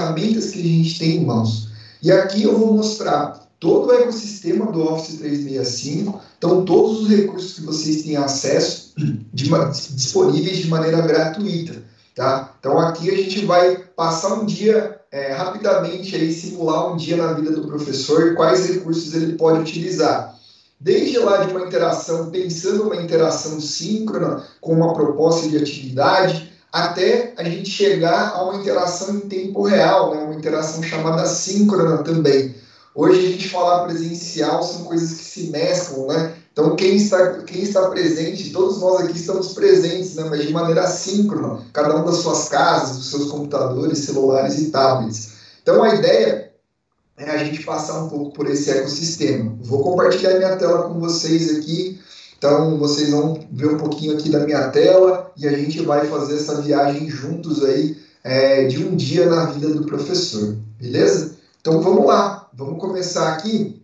ferramentas que a gente tem em mãos. E aqui eu vou mostrar todo o ecossistema do Office 365, então todos os recursos que vocês têm acesso disponíveis de maneira gratuita, tá? Então aqui a gente vai passar um dia rapidamente aí, simular um dia na vida do professor e quais recursos ele pode utilizar. Desde lá de uma interação, pensando uma interação síncrona com uma proposta de atividade, até a gente chegar a uma interação em tempo real, né? Uma interação chamada síncrona também. Hoje a gente falar presencial são coisas que se mesclam, né? Então quem está presente, todos nós aqui estamos presentes, né? Mas de maneira assíncrona, cada um das suas casas, dos seus computadores, celulares e tablets. Então a ideia é a gente passar um pouco por esse ecossistema. Vou compartilhar minha tela com vocês aqui, então vocês vão ver um pouquinho aqui da minha tela e a gente vai fazer essa viagem juntos aí de um dia na vida do professor, beleza? Então vamos lá, vamos começar aqui.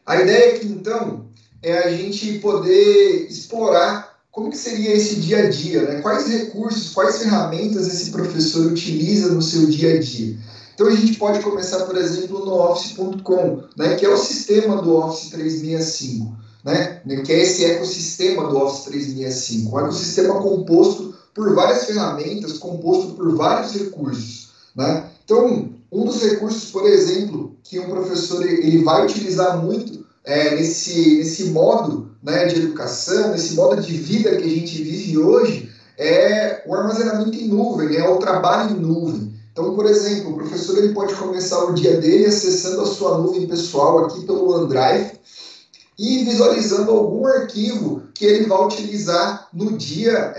A ideia aqui então é a gente poder explorar como que seria esse dia a dia, né? Quais recursos, quais ferramentas esse professor utiliza no seu dia a dia. Então a gente pode começar, por exemplo, no Office.com, né, que é o sistema do Office 365, né, que é esse ecossistema do Office 365, um ecossistema composto por várias ferramentas, composto por vários recursos, né? Então, um dos recursos, por exemplo, que um professor ele vai utilizar muito nesse modo, né, de educação, nesse modo de vida que a gente vive hoje, é o armazenamento em nuvem, é o trabalho em nuvem. Então, por exemplo, o professor ele pode começar o dia dele acessando a sua nuvem pessoal aqui pelo OneDrive e visualizando algum arquivo que ele vai utilizar no dia,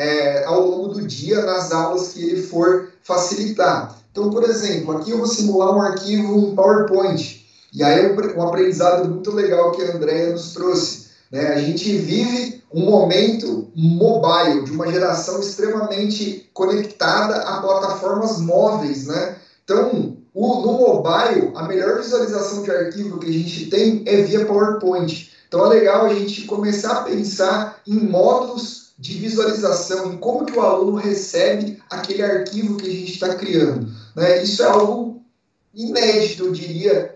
ao longo do dia, nas aulas que ele for facilitar. Então, por exemplo, aqui eu vou simular um arquivo em PowerPoint. E aí um aprendizado muito legal que a Andrea nos trouxe, né? A gente vive um momento mobile, de uma geração extremamente conectada a plataformas móveis, né? Então, no mobile, a melhor visualização de arquivo que a gente tem é via PowerPoint. Então, é legal a gente começar a pensar em módulos de visualização, em como que o aluno recebe aquele arquivo que a gente está criando, né? Isso é algo inédito, eu diria,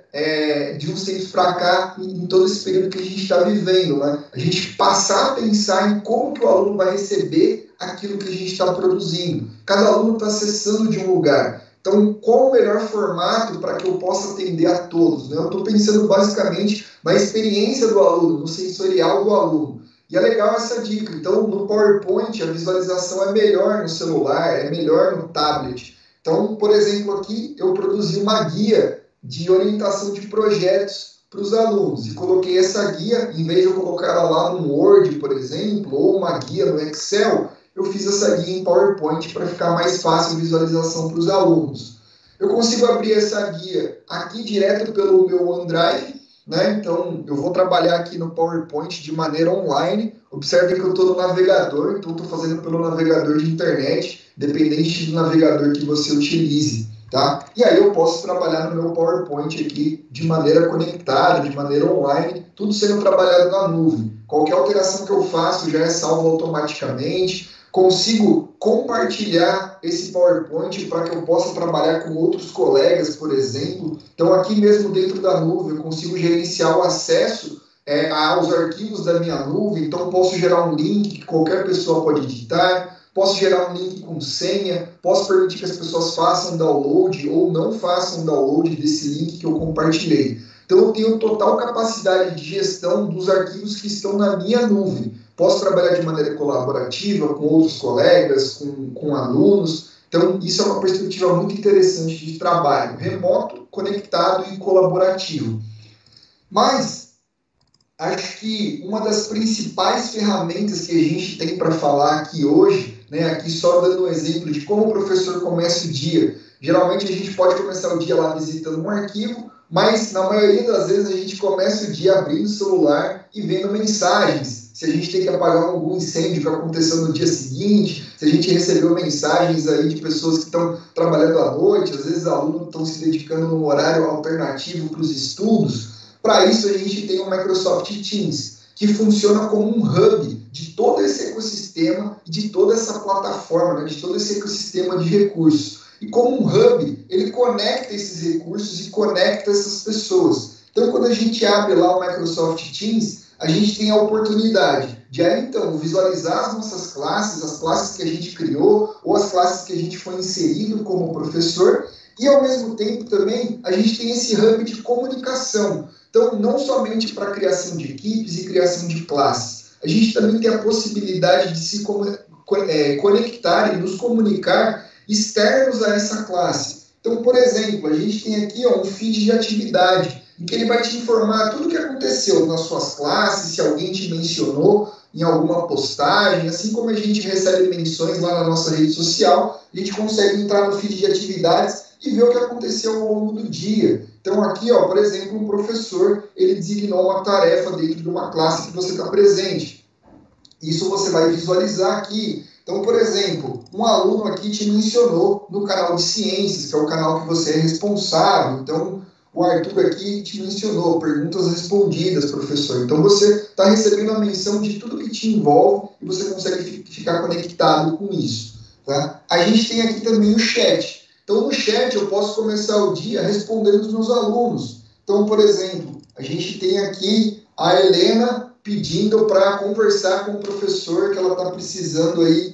de uns tempos para cá, em todo esse período que a gente está vivendo, né? A gente passar a pensar em como que o aluno vai receber aquilo que a gente está produzindo. Cada aluno está acessando de um lugar. Então, qual o melhor formato para que eu possa atender a todos, né? Eu estou pensando basicamente na experiência do aluno, no sensorial do aluno. E é legal essa dica. Então, no PowerPoint, a visualização é melhor no celular, é melhor no tablet. Então, por exemplo, aqui eu produzi uma guia de orientação de projetos para os alunos. E coloquei essa guia, em vez de eu colocar ela lá no Word, por exemplo, ou uma guia no Excel, eu fiz essa guia em PowerPoint para ficar mais fácil a visualização para os alunos. Eu consigo abrir essa guia aqui direto pelo meu OneDrive, né? Então, eu vou trabalhar aqui no PowerPoint de maneira online. Observe que eu estou no navegador, então estou fazendo pelo navegador de internet, dependente do navegador que você utilize, tá? E aí eu posso trabalhar no meu PowerPoint aqui de maneira conectada, de maneira online, tudo sendo trabalhado na nuvem. Qualquer alteração que eu faço já é salvo automaticamente. Consigo compartilhar esse PowerPoint para que eu possa trabalhar com outros colegas, por exemplo. Então, aqui mesmo dentro da nuvem, eu consigo gerenciar o acesso aos arquivos da minha nuvem. Então, posso gerar um link que qualquer pessoa pode editar, posso gerar um link com senha, posso permitir que as pessoas façam download ou não façam download desse link que eu compartilhei. Então, eu tenho total capacidade de gestão dos arquivos que estão na minha nuvem. Posso trabalhar de maneira colaborativa com outros colegas, com alunos. Então, isso é uma perspectiva muito interessante de trabalho remoto, conectado e colaborativo. Mas, acho que uma das principais ferramentas que a gente tem para falar aqui hoje, né, aqui só dando um exemplo de como o professor começa o dia. Geralmente, a gente pode começar o dia lá visitando um arquivo, mas, na maioria das vezes, a gente começa o dia abrindo o celular e vendo mensagens. Se a gente tem que apagar algum incêndio que aconteceu no dia seguinte, se a gente recebeu mensagens aí de pessoas que estão trabalhando à noite, às vezes alunos estão se dedicando num horário alternativo para os estudos. Para isso, a gente tem o Microsoft Teams, que funciona como um hub de todo esse ecossistema, de toda essa plataforma, né, de todo esse ecossistema de recursos. e como um hub, ele conecta esses recursos e conecta essas pessoas. Então, quando a gente abre lá o Microsoft Teams, a gente tem a oportunidade de aí, então, visualizar as nossas classes, as classes que a gente criou, ou as classes que a gente foi inserido como professor, e, ao mesmo tempo, também, a gente tem esse hub de comunicação. Então, não somente para a criação de equipes e criação de classes, a gente também tem a possibilidade de se conectar e nos comunicar externos a essa classe. Então, por exemplo, a gente tem aqui um feed de atividade, em que ele vai te informar tudo o que aconteceu nas suas classes, se alguém te mencionou em alguma postagem, assim como a gente recebe menções lá na nossa rede social, a gente consegue entrar no feed de atividades e ver o que aconteceu ao longo do dia. Então aqui, por exemplo, um professor, ele designou uma tarefa dentro de uma classe que você está presente. Isso você vai visualizar aqui. Então, por exemplo, um aluno aqui te mencionou no canal de ciências, que é o canal que você é responsável. Então, o Arthur aqui te mencionou, perguntas respondidas, professor. Então, você está recebendo a menção de tudo que te envolve e você consegue ficar conectado com isso. Tá? A gente tem aqui também o chat. Então, no chat, eu posso começar o dia respondendo os meus alunos. Então, por exemplo, a gente tem aqui a Helena pedindo para conversar com o professor que ela está precisando aí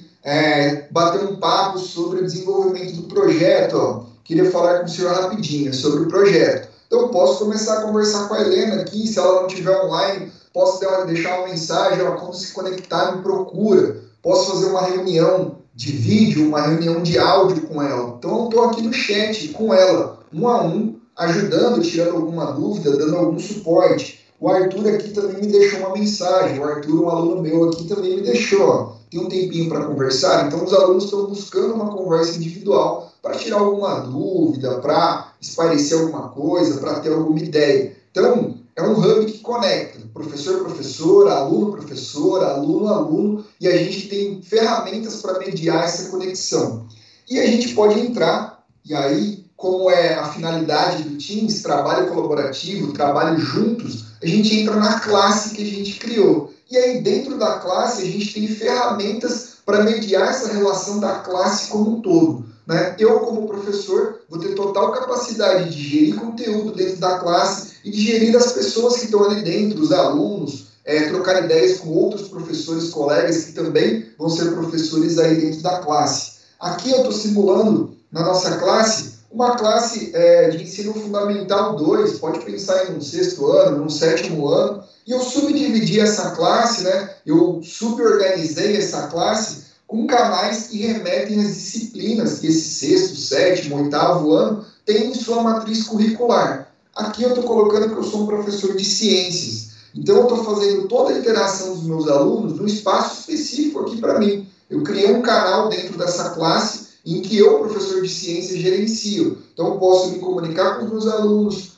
bater um papo sobre o desenvolvimento do projeto. Queria falar com o senhor rapidinho sobre o projeto. Então, eu posso começar a conversar com a Helena aqui, se ela não estiver online, posso deixar uma mensagem, quando se conectar, me procura. Posso fazer uma reunião de vídeo, uma reunião de áudio com ela. Então, eu estou aqui no chat com ela, um a um, ajudando, tirando alguma dúvida, dando algum suporte. O Arthur aqui também me deixou uma mensagem. O Arthur, um aluno meu aqui, também me deixou. Tem um tempinho para conversar. Então, os alunos estão buscando uma conversa individual para tirar alguma dúvida, para esclarecer alguma coisa, para ter alguma ideia. Então, é um hub que conecta professor-professor, aluno-professor, aluno-aluno, e a gente tem ferramentas para mediar essa conexão. E a gente pode entrar, e aí, como é a finalidade do Teams, trabalho colaborativo, trabalho juntos, a gente entra na classe que a gente criou. E aí, dentro da classe, a gente tem ferramentas para mediar essa relação da classe como um todo. Né? Eu, como professor, vou ter total capacidade de gerir conteúdo dentro da classe e de gerir as pessoas que estão ali dentro, os alunos, trocar ideias com outros professores, colegas que também vão ser professores aí dentro da classe. Aqui eu estou simulando, na nossa classe, uma classe de ensino fundamental 2, pode pensar em um 6º ano, num 7º ano, e eu subdividi essa classe, né? Eu suborganizei essa classe com canais que remetem às disciplinas que esse 6º, 7º, 8º ano tem em sua matriz curricular. Aqui eu estou colocando que eu sou um professor de ciências. Então, eu estou fazendo toda a interação dos meus alunos num espaço específico aqui para mim. Eu criei um canal dentro dessa classe em que eu, professor de ciências, gerencio. Então, eu posso me comunicar com os meus alunos,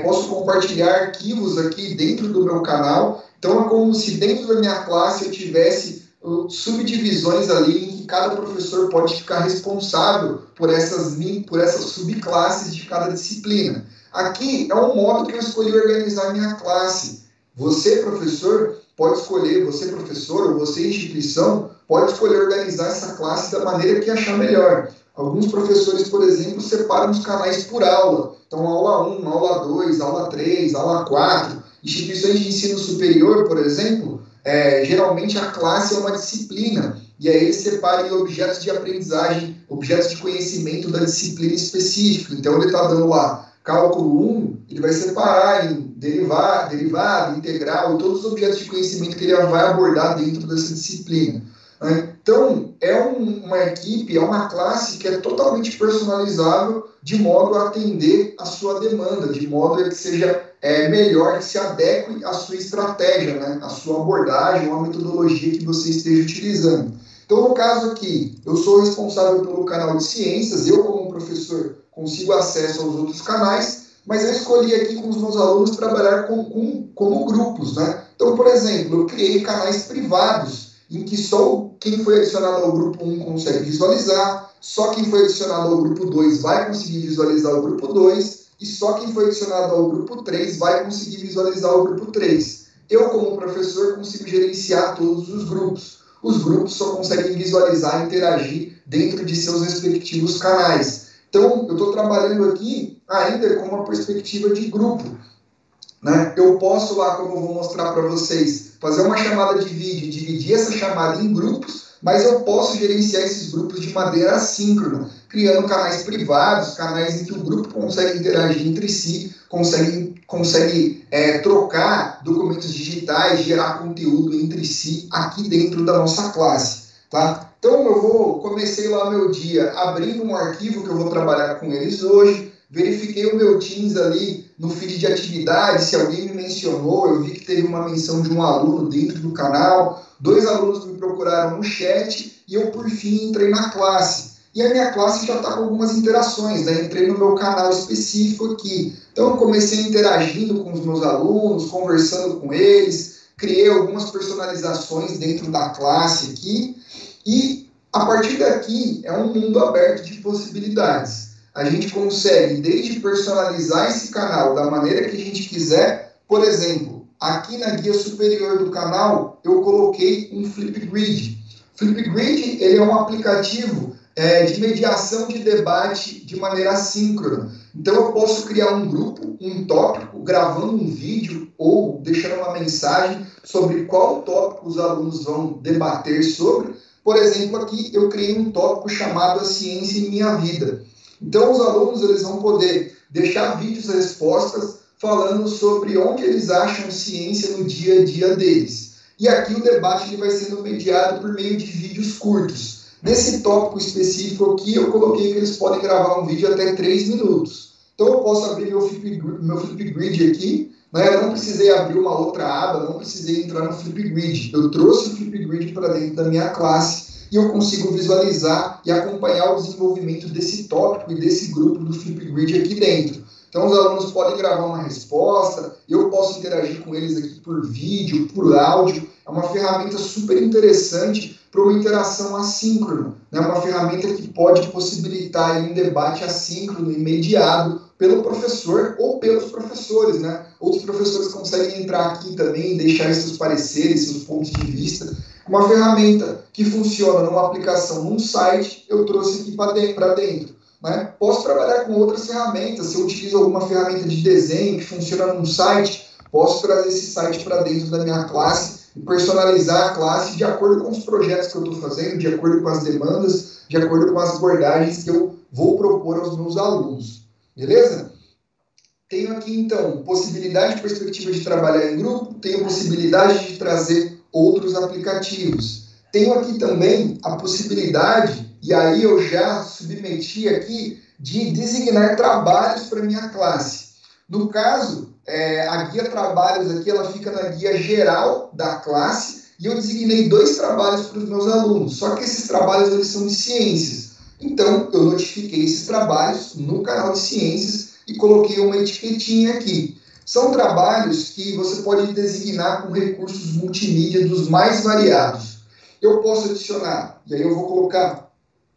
posso compartilhar arquivos aqui dentro do meu canal. Então, é como se dentro da minha classe eu tivesse subdivisões ali em que cada professor pode ficar responsável por essas subclasses de cada disciplina. Aqui é um modo que eu escolhi organizar a minha classe. Você, professor, pode escolher, você, professor, ou você, instituição, pode escolher organizar essa classe da maneira que achar melhor. Alguns professores, por exemplo, separam os canais por aula. Então, aula 1, aula 2, aula 3, aula 4. Instituições de ensino superior, por exemplo, geralmente a classe é uma disciplina. E aí eles separam em objetos de aprendizagem, objetos de conhecimento da disciplina específica. Então, ele está dando lá cálculo 1, ele vai separar em derivado, integral, todos os objetos de conhecimento que ele vai abordar dentro dessa disciplina. Então, é uma equipe, é uma classe que é totalmente personalizável de modo a atender a sua demanda, de modo a que seja melhor, que se adeque à sua estratégia, né? À sua abordagem, ou à metodologia que você esteja utilizando. Então, no caso aqui, eu sou responsável pelo canal de ciências, eu como professor consigo acesso aos outros canais, mas eu escolhi aqui com os meus alunos trabalhar como grupos, né? Então, por exemplo, eu criei canais privados, em que só quem foi adicionado ao grupo 1 consegue visualizar, só quem foi adicionado ao grupo 2 vai conseguir visualizar o grupo 2, e só quem foi adicionado ao grupo 3 vai conseguir visualizar o grupo 3. Eu, como professor, consigo gerenciar todos os grupos. Os grupos só conseguem visualizar e interagir dentro de seus respectivos canais. Então, eu estou trabalhando aqui ainda com uma perspectiva de grupo, né? Eu posso lá, como eu vou mostrar para vocês, fazer uma chamada de vídeo, dividir essa chamada em grupos, mas eu posso gerenciar esses grupos de maneira assíncrona, criando canais privados, canais em que o grupo consegue interagir entre si, consegue trocar documentos digitais, gerar conteúdo entre si aqui dentro da nossa classe, tá? Então comecei lá meu dia abrindo um arquivo que eu vou trabalhar com eles hoje, verifiquei o meu Teams ali no feed de atividades, se alguém me mencionou, eu vi que teve uma menção de um aluno dentro do canal, 2 alunos me procuraram no chat e eu, por fim, entrei na classe. E a minha classe já está com algumas interações, né? Entrei no meu canal específico aqui. Então, eu comecei interagindo com os meus alunos, conversando com eles, criei algumas personalizações dentro da classe aqui e, a partir daqui, é um mundo aberto de possibilidades. A gente consegue desde personalizar esse canal da maneira que a gente quiser. Por exemplo, aqui na guia superior do canal, eu coloquei um Flipgrid. Flipgrid, ele é um aplicativo de mediação de debate de maneira assíncrona. Então, eu posso criar um grupo, um tópico, gravando um vídeo ou deixando uma mensagem sobre qual tópico os alunos vão debater sobre. Por exemplo, aqui eu criei um tópico chamado A Ciência em Minha Vida. Então, os alunos eles vão poder deixar vídeos e respostas falando sobre onde eles acham ciência no dia a dia deles. E aqui o debate ele vai sendo mediado por meio de vídeos curtos. Nesse tópico específico aqui, eu coloquei que eles podem gravar um vídeo até 3 minutos. Então, eu posso abrir meu Flipgrid aqui, né? Eu não precisei abrir uma outra aba, não precisei entrar no Flipgrid. Eu trouxe o Flipgrid para dentro da minha classe e eu consigo visualizar e acompanhar o desenvolvimento desse tópico e desse grupo do Flipgrid aqui dentro. Então, os alunos podem gravar uma resposta, eu posso interagir com eles aqui por vídeo, por áudio. É uma ferramenta super interessante para uma interação assíncrona, né? Uma ferramenta que pode possibilitar um debate assíncrono, imediato, pelo professor ou pelos professores, né? Outros professores conseguem entrar aqui também e deixar seus pareceres, seus pontos de vista. Uma ferramenta que funciona numa aplicação, num site, eu trouxe aqui para dentro. Né? Posso trabalhar com outras ferramentas. Se eu utilizo alguma ferramenta de desenho que funciona num site, posso trazer esse site para dentro da minha classe e personalizar a classe de acordo com os projetos que eu estou fazendo, de acordo com as demandas, de acordo com as abordagens que eu vou propor aos meus alunos. Beleza? Tenho aqui, então, possibilidade de perspectiva de trabalhar em grupo, tenho possibilidade de trazer outros aplicativos. Tenho aqui também a possibilidade, e aí eu já submeti aqui, de designar trabalhos para minha classe. No caso, a guia trabalhos aqui, ela fica na guia geral da classe, e eu designei 2 trabalhos para os meus alunos, só que esses trabalhos eles são de ciências. Então, eu notifiquei esses trabalhos no canal de ciências e coloquei uma etiquetinha aqui. São trabalhos que você pode designar com recursos multimídia dos mais variados. Eu posso adicionar, e aí eu vou colocar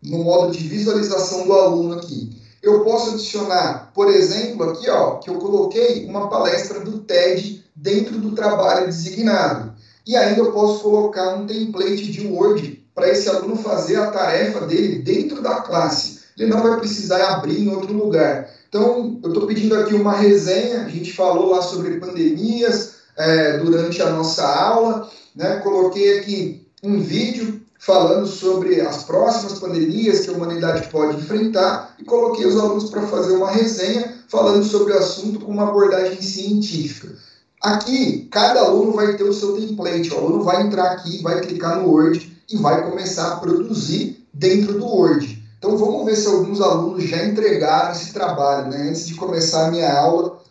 no modo de visualização do aluno aqui. Eu posso adicionar, por exemplo, aqui, ó, que eu coloquei uma palestra do TED dentro do trabalho designado. E ainda eu posso colocar um template de Word para esse aluno fazer a tarefa dele dentro da classe. Ele não vai precisar abrir em outro lugar. Então, eu estou pedindo aqui uma resenha, a gente falou lá sobre pandemias durante a nossa aula, né? Coloquei aqui um vídeo falando sobre as próximas pandemias que a humanidade pode enfrentar e coloquei os alunos para fazer uma resenha falando sobre o assunto com uma abordagem científica. Aqui, cada aluno vai ter o seu template, o aluno vai entrar aqui, vai clicar no Word e vai começar a produzir dentro do Word. Então, vamos ver se alguns alunos já entregaram esse trabalho, né? Antes de começar a minha aula,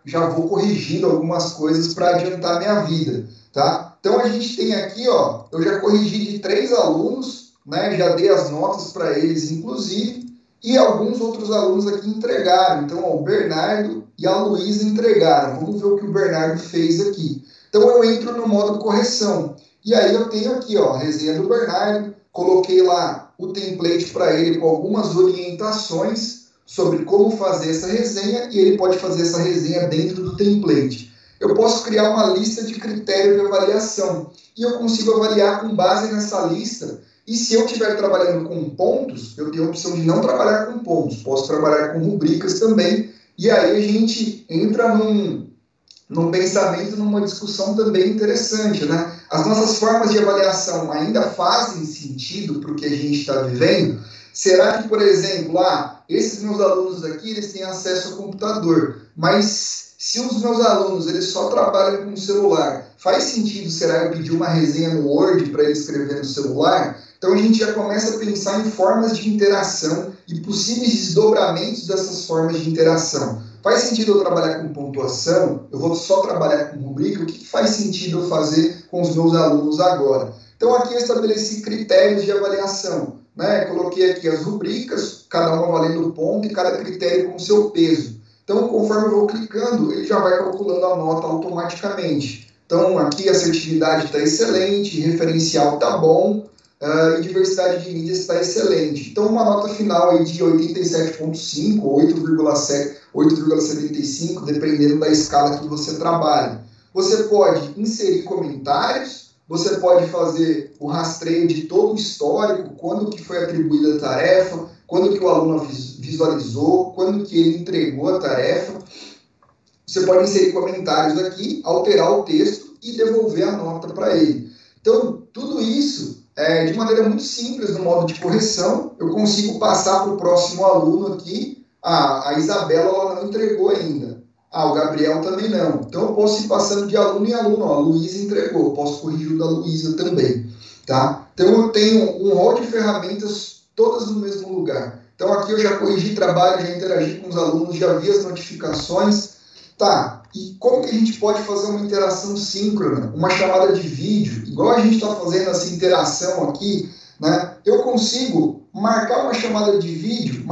já vou corrigindo algumas coisas para adiantar a minha vida, tá? Então, a gente tem aqui, ó, eu já corrigi de 3 alunos, né? Já dei as notas para eles, inclusive, e alguns outros alunos aqui entregaram. Então, ó, o Bernardo e a Luísa entregaram. Vamos ver o que o Bernardo fez aqui. Então, eu entro no modo correção. E aí, eu tenho aqui, ó, a resenha do Bernardo, coloquei lá o template para ele com algumas orientações sobre como fazer essa resenha e ele pode fazer essa resenha dentro do template. Eu posso criar uma lista de critérios de avaliação e eu consigo avaliar com base nessa lista E se eu estiver trabalhando com pontos, eu tenho a opção de não trabalhar com pontos, posso trabalhar com rubricas também, e aí a gente entra num pensamento, numa discussão também interessante, né? As nossas formas de avaliação ainda fazem sentido para o que a gente está vivendo? Será que, por exemplo, esses meus alunos aqui, eles têm acesso ao computador, mas se os meus alunos, eles só trabalham com o celular, faz sentido, será eu pedir uma resenha no Word para ele escrever no celular? Então a gente já começa a pensar em formas de interação e possíveis desdobramentos dessas formas de interação. Faz sentido eu trabalhar com pontuação? Eu vou só trabalhar com rubrica? O que faz sentido eu fazer com os meus alunos agora? Então aqui eu estabeleci critérios de avaliação, né? Coloquei aqui as rubricas, cada uma valendo ponto e cada critério com seu peso. Então, conforme eu vou clicando, ele já vai calculando a nota automaticamente. Então, aqui a assertividade está excelente, referencial está bom, e diversidade de mídias está excelente. Então, uma nota final aí de 87,5, 8,7, 8,75, dependendo da escala que você trabalha. Você pode inserir comentários, você pode fazer o rastreio de todo o histórico, quando que foi atribuída a tarefa, quando que o aluno visualizou, quando que ele entregou a tarefa. Você pode inserir comentários aqui, alterar o texto e devolver a nota para ele. Então, tudo isso de maneira muito simples, no modo de correção, eu consigo passar para o próximo aluno aqui. A Isabela ela não entregou ainda. O Gabriel também não. Então, eu posso ir passando de aluno em aluno. A Luísa entregou, eu posso corrigir o da Luísa também. Tá? Então, eu tenho um rol de ferramentas todas no mesmo lugar. Então, aqui eu já corrigi trabalho, já interagi com os alunos, já vi as notificações. Tá, e como que a gente pode fazer uma interação síncrona, uma chamada de vídeo, igual a gente está fazendo essa interação aqui, né? Eu consigo marcar uma chamada de vídeo,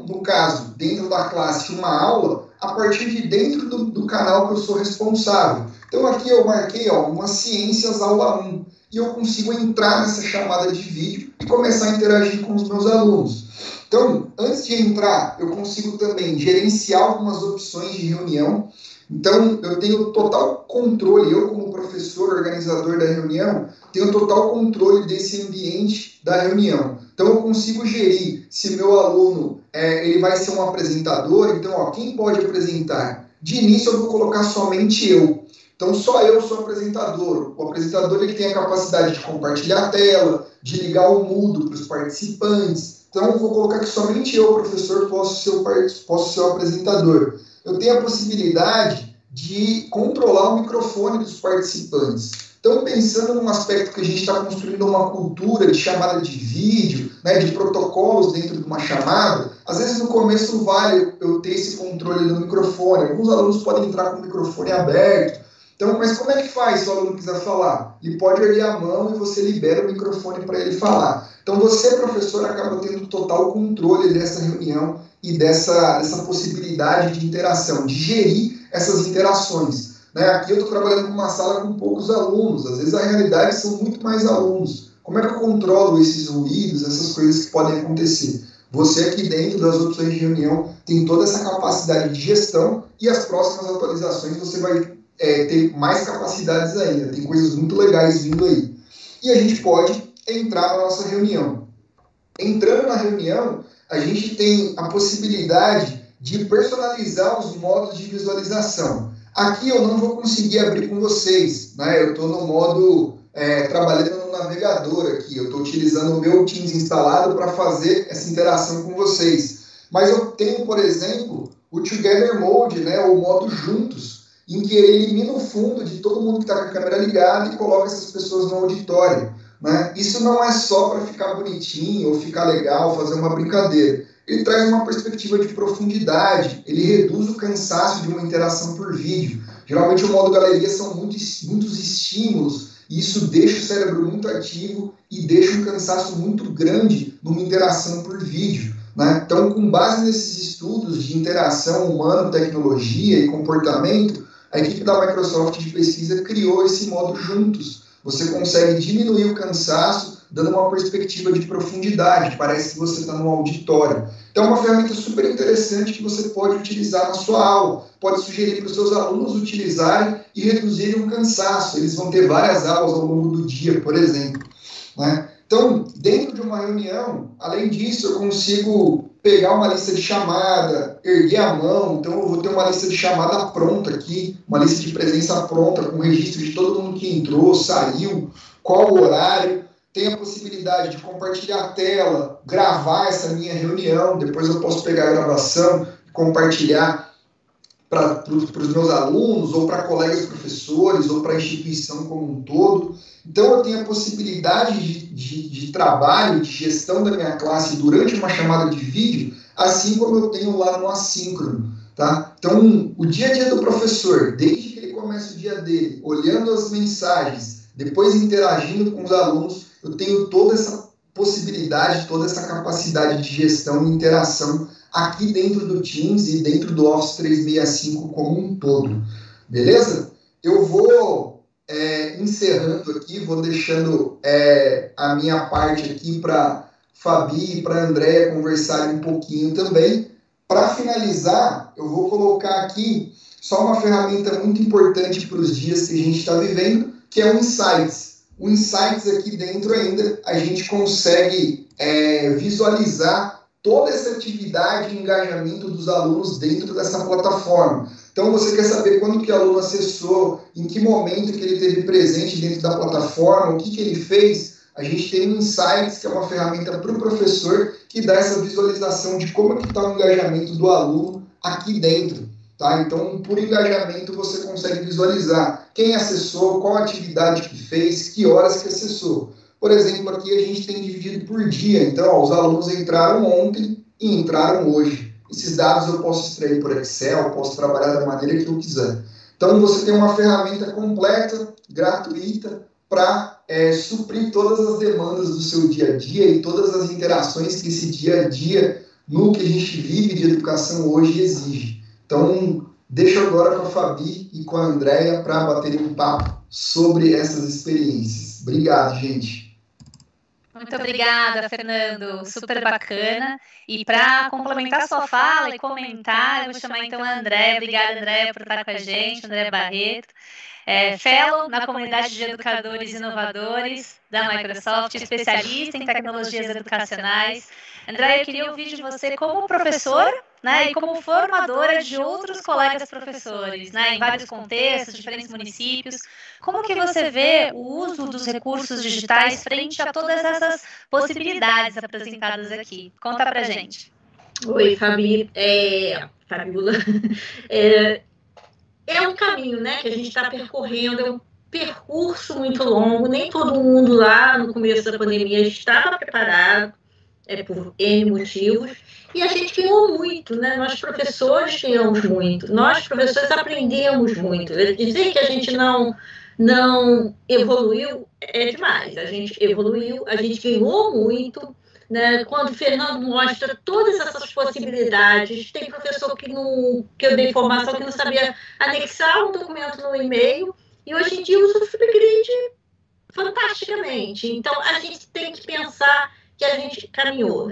no caso, dentro da classe, uma aula, a partir de dentro do canal que eu sou responsável. Então aqui eu marquei uma Ciências Aula 1, e eu consigo entrar nessa chamada de vídeo e começar a interagir com os meus alunos. Então, antes de entrar, eu consigo também gerenciar algumas opções de reunião. Então, eu tenho total controle, eu como professor, organizador da reunião, tenho total controle desse ambiente da reunião. Então, eu consigo gerir se meu aluno ele vai ser um apresentador. Então, quem pode apresentar? De início, eu vou colocar somente eu. Então, só eu sou apresentador. O apresentador ele tem a capacidade de compartilhar a tela, de ligar o mudo para os participantes. Então, eu vou colocar que somente eu, professor, posso ser o apresentador. Eu tenho a possibilidade de controlar o microfone dos participantes. Então, pensando num aspecto que a gente está construindo uma cultura de chamada de vídeo, né, de protocolos dentro de uma chamada, às vezes no começo vale eu ter esse controle do microfone. Alguns alunos podem entrar com o microfone aberto. Então, mas como é que faz se o aluno quiser falar? Ele pode erguer a mão e você libera o microfone para ele falar. Então, você, professor, acaba tendo total controle dessa reunião e dessa possibilidade de interação, de gerir essas interações. Né? Aqui eu estou trabalhando com uma sala com poucos alunos, às vezes a realidade são muito mais alunos. Como é que eu controlo esses ruídos, essas coisas que podem acontecer? Você aqui dentro das opções de reunião tem toda essa capacidade de gestão e as próximas atualizações você vai ter mais capacidades ainda. Tem coisas muito legais vindo aí. E a gente pode entrar na nossa reunião. Entrando na reunião, a gente tem a possibilidade de personalizar os modos de visualização. Aqui eu não vou conseguir abrir com vocês, né? Eu estou no modo trabalhando no navegador aqui. Eu estou utilizando o meu Teams instalado para fazer essa interação com vocês. Mas eu tenho, por exemplo, o Together Mode, né? O modo Juntos, em que ele elimina o fundo de todo mundo que está com a câmera ligada e coloca essas pessoas no auditório. Né? Isso não é só para ficar bonitinho ou ficar legal, fazer uma brincadeira. Ele traz uma perspectiva de profundidade, ele reduz o cansaço de uma interação por vídeo. Geralmente o modo galeria são muitos estímulos, e isso deixa o cérebro muito ativo e deixa um cansaço muito grande numa interação por vídeo. Né? Então, com base nesses estudos de interação humano-tecnologia e comportamento, a equipe da Microsoft de pesquisa criou esse modo Juntos. Você consegue diminuir o cansaço, dando uma perspectiva de profundidade. Parece que você está num auditório. Então, é uma ferramenta super interessante que você pode utilizar na sua aula. Pode sugerir para os seus alunos utilizarem e reduzirem o cansaço. Eles vão ter várias aulas ao longo do dia, por exemplo. Né? Então, Então, dentro de uma reunião, além disso, eu consigo pegar uma lista de chamada, erguer a mão, então eu vou ter uma lista de chamada pronta aqui, uma lista de presença pronta, com registro de todo mundo que entrou, saiu, qual o horário. Tem a possibilidade de compartilhar a tela, gravar essa minha reunião, depois eu posso pegar a gravação e compartilhar para os meus alunos, ou para colegas professores, ou para a instituição como um todo. Então, eu tenho a possibilidade de trabalho, de gestão da minha classe durante uma chamada de vídeo, assim como eu tenho lá no assíncrono. Tá? Então, o dia a dia do professor, desde que ele começa o dia dele, olhando as mensagens, depois interagindo com os alunos, eu tenho toda essa possibilidade, toda essa capacidade de gestão e interação aqui dentro do Teams e dentro do Office 365 como um todo. Beleza? Eu vou encerrando aqui, vou deixando a minha parte aqui para Fabi e para a Andréia conversarem um pouquinho também. Para finalizar, eu vou colocar aqui só uma ferramenta muito importante para os dias que a gente está vivendo, que é o Insights. O Insights aqui dentro ainda, a gente consegue visualizar toda essa atividade e engajamento dos alunos dentro dessa plataforma. Então, você quer saber quando que o aluno acessou, em que momento que ele esteve presente dentro da plataforma, o que ele fez. A gente tem o Insights, que é uma ferramenta para o professor, que dá essa visualização de como que está o engajamento do aluno aqui dentro. Tá? Então, por engajamento, você consegue visualizar quem acessou, qual atividade que fez, que horas que acessou. Por exemplo, aqui a gente tem dividido por dia. Então, os alunos entraram ontem e entraram hoje. Esses dados eu posso extrair por Excel, posso trabalhar da maneira que eu quiser. Então, você tem uma ferramenta completa, gratuita, para suprir todas as demandas do seu dia a dia e todas as interações que esse dia a dia, no que a gente vive de educação hoje, exige. Então, deixo agora com a Fabi e com a Andréia para baterem um papo sobre essas experiências. Obrigado, gente. Muito obrigada, Fernando. Super bacana. E para complementar sua fala e comentar, eu vou chamar então a Andréia. Obrigada, Andréia, por estar com a gente. Andréia Barreto. Fellow na comunidade de educadores inovadores da Microsoft, especialista em tecnologias educacionais. Andréia, eu queria ouvir de você como professora, né, e como formadora de outros colegas professores, né, em vários contextos, diferentes municípios. Como que você vê o uso dos recursos digitais frente a todas essas possibilidades apresentadas aqui? Conta pra gente. Oi, Fabi. Fabiola. É um caminho, né, que a gente está percorrendo, é um percurso muito longo, nem todo mundo lá no começo da pandemia estava preparado, por N motivos, e a gente ganhou muito, né? Nós professores ganhamos muito, nós professores aprendemos muito. Dizer que a gente não evoluiu é demais, a gente evoluiu, a gente ganhou muito, né? Quando o Fernando mostra todas essas possibilidades, tem professor que eu dei informação que não sabia anexar um documento no e-mail, e hoje em dia usa o Flipgrid fantasticamente. Então, a gente tem que pensar que a gente caminhou.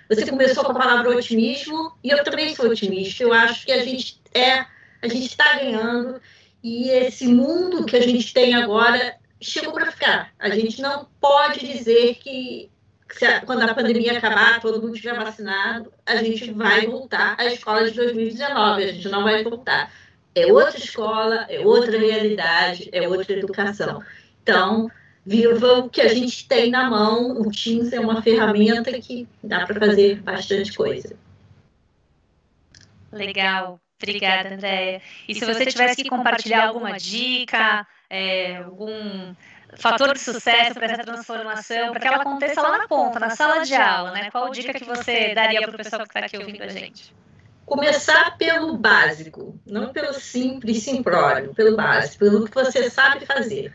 Você começou com a palavra otimismo, e eu também sou otimista. Eu acho que a gente está ganhando, e esse mundo que a gente tem agora chegou para ficar. A gente não pode dizer que quando a pandemia acabar, todo mundo estiver vacinado, a gente vai voltar à escola de 2019, a gente não vai voltar. É outra escola, é outra realidade, é outra educação. Então, viva o que a gente tem na mão. O Teams é uma ferramenta que dá para fazer bastante coisa. Legal. Obrigada, Andréia. E se você tivesse que compartilhar alguma dica, algum fator de sucesso para essa transformação, para que ela aconteça lá na ponta, na sala de aula, né? Qual dica que você daria para o pessoal que está aqui ouvindo a gente? Começar pelo básico, não pelo simples, simplório, pelo básico, pelo que você sabe fazer.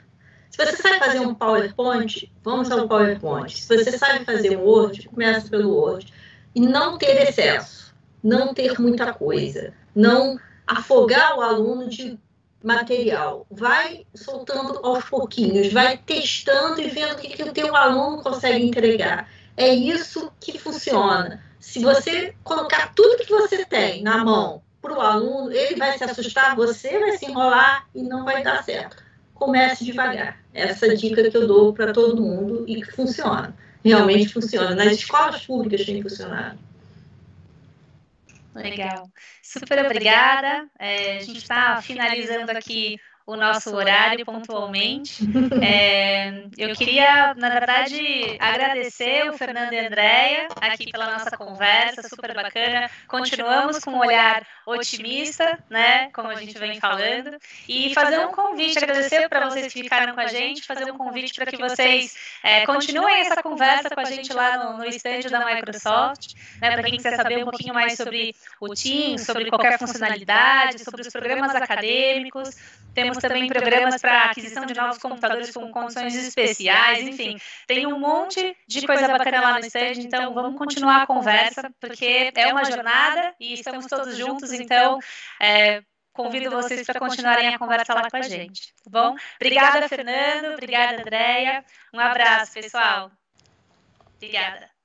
Se você sabe fazer um PowerPoint, vamos ao PowerPoint. Se você sabe fazer um Word, começa pelo Word. E não ter excesso, não ter muita coisa, não afogar o aluno de material. Vai soltando aos pouquinhos, vai testando e vendo o que o teu aluno consegue entregar. É isso que funciona. Se você colocar tudo que você tem na mão para o aluno, ele vai se assustar, você vai se enrolar e não vai dar certo. Comece devagar. Essa dica que eu dou para todo mundo e que funciona. realmente funciona. Nas escolas públicas tem funcionado. Legal. Super obrigada. A gente está finalizando aqui o nosso horário pontualmente. Eu queria, na verdade, agradecer o Fernando e a Andréia aqui pela nossa conversa, super bacana. Continuamos com um olhar otimista, né, como a gente vem falando, e fazer um convite, agradecer para vocês que ficaram com a gente, fazer um convite para que vocês continuem essa conversa com a gente lá no estande da Microsoft, né, para quem quiser saber um pouquinho mais sobre o Teams, sobre qualquer funcionalidade, sobre os programas acadêmicos. Temos também programas para aquisição de novos computadores com condições especiais, enfim, tem um monte de coisa bacana lá no stand, então vamos continuar a conversa, porque é uma jornada e estamos todos juntos, então convido vocês para continuarem a conversa lá com a gente, tá bom? Obrigada, Fernando, obrigada, Andréia, um abraço, pessoal. Obrigada.